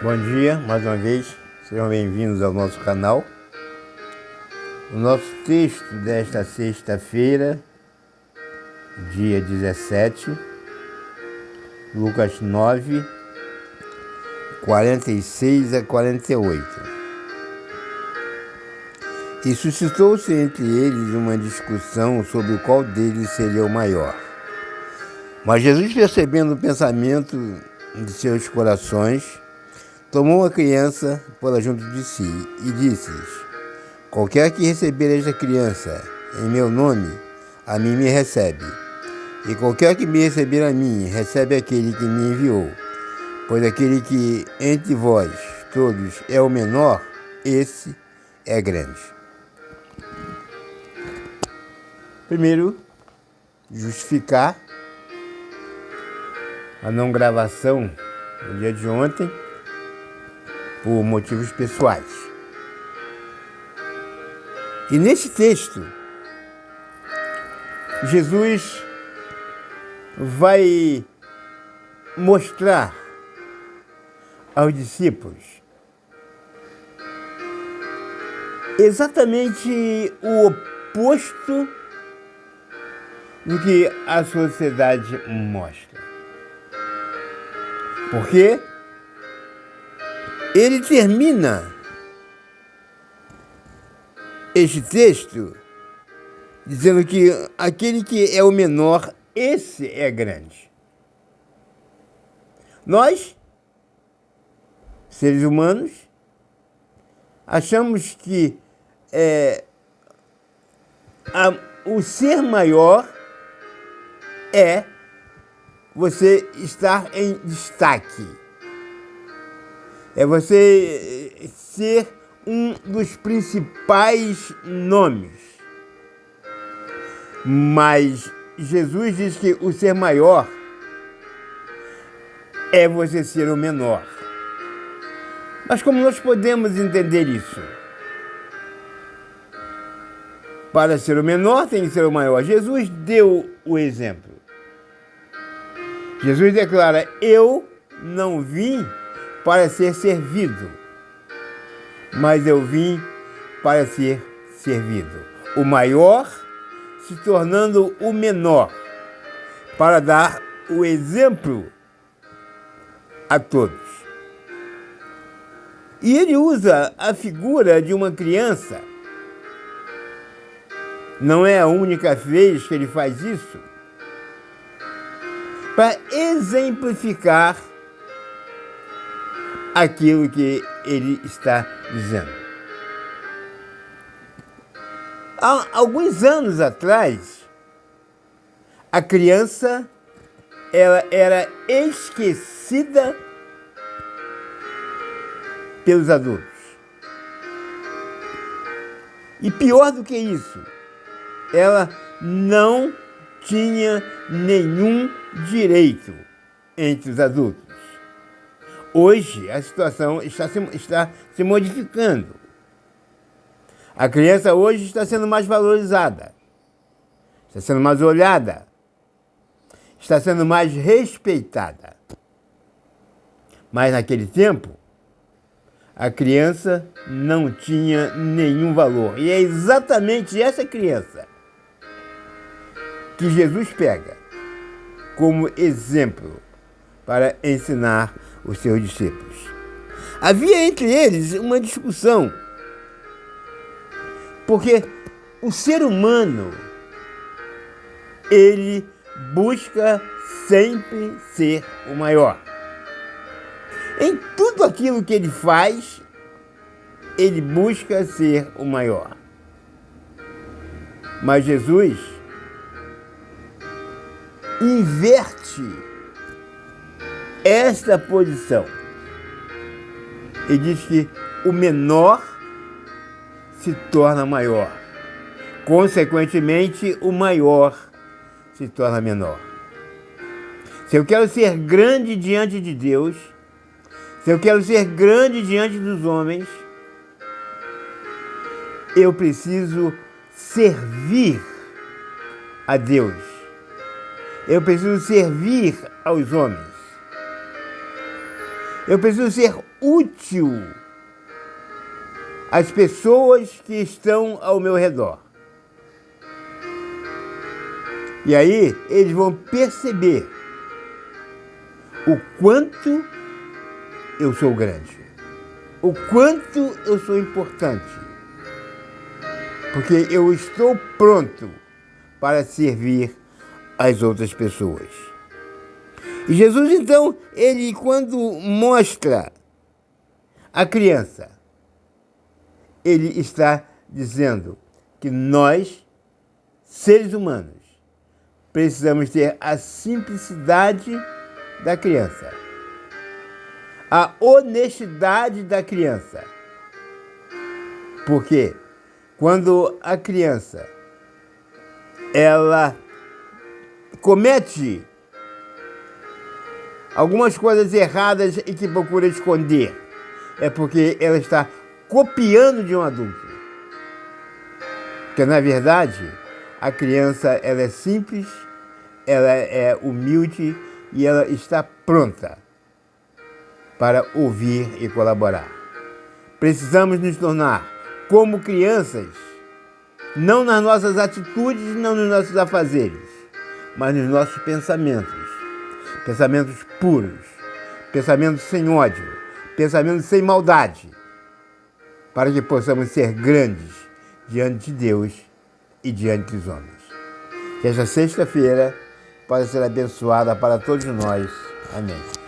Bom dia, mais uma vez, sejam bem-vindos ao nosso canal. O nosso texto desta sexta-feira, dia 17, Lucas 9, 46 a 48. E suscitou-se entre eles uma discussão sobre qual deles seria o maior. Mas Jesus, percebendo o pensamento de seus corações, tomou a criança para junto de si e disse-lhes: qualquer que receber esta criança em meu nome, a mim me recebe. E qualquer que me receber a mim, recebe aquele que me enviou. Pois aquele que entre vós todos é o menor, esse é grande. Primeiro, justificar a não gravação no dia de ontem por motivos pessoais. E nesse texto, Jesus vai mostrar aos discípulos exatamente o oposto do que a sociedade mostra. Porque ele termina este texto dizendo que aquele que é o menor, esse é grande. Nós, seres humanos, achamos que o ser maior é você estar em destaque. É você ser um dos principais nomes. Mas Jesus diz que o ser maior é você ser o menor. Mas como nós podemos entender isso? Para ser o menor tem que ser o maior. Jesus deu o exemplo. Jesus declara: eu não vim para ser servido, mas eu vim para ser servido. O maior se tornando o menor, para dar o exemplo a todos. E ele usa a figura de uma criança. Não é a única vez que ele faz isso, para exemplificar aquilo que ele está dizendo. Há alguns anos atrás, a criança ela era esquecida pelos adultos. E pior do que isso, ela não tinha nenhum direito entre os adultos. Hoje, a situação está se modificando. A criança hoje está sendo mais valorizada, está sendo mais olhada, está sendo mais respeitada. Mas naquele tempo, a criança não tinha nenhum valor. E é exatamente essa criança que Jesus pega como exemplo para ensinar os seus discípulos. Havia entre eles uma discussão, porque o ser humano, ele busca sempre ser o maior. Em tudo aquilo que ele faz, ele busca ser o maior. Mas Jesus inverte esta posição e diz que o menor se torna maior. Consequentemente, o maior se torna menor. Se eu quero ser grande diante de Deus, se eu quero ser grande diante dos homens, eu preciso servir a Deus. Eu preciso servir aos homens. Eu preciso ser útil às pessoas que estão ao meu redor. E aí eles vão perceber o quanto eu sou grande, o quanto eu sou importante, porque eu estou pronto para servir as outras pessoas. E Jesus, então, ele quando mostra a criança, ele está dizendo que nós, seres humanos, precisamos ter a simplicidade da criança, a honestidade da criança. Porque quando a criança ela comete algumas coisas erradas e que procura esconder, é porque ela está copiando de um adulto. Porque, na verdade, a criança ela é simples, ela é humilde e ela está pronta para ouvir e colaborar. Precisamos nos tornar como crianças, não nas nossas atitudes, não nos nossos afazeres, mas nos nossos pensamentos. Pensamentos puros, pensamentos sem ódio, pensamentos sem maldade, para que possamos ser grandes diante de Deus e diante dos homens. Que esta sexta-feira possa ser abençoada para todos nós. Amém.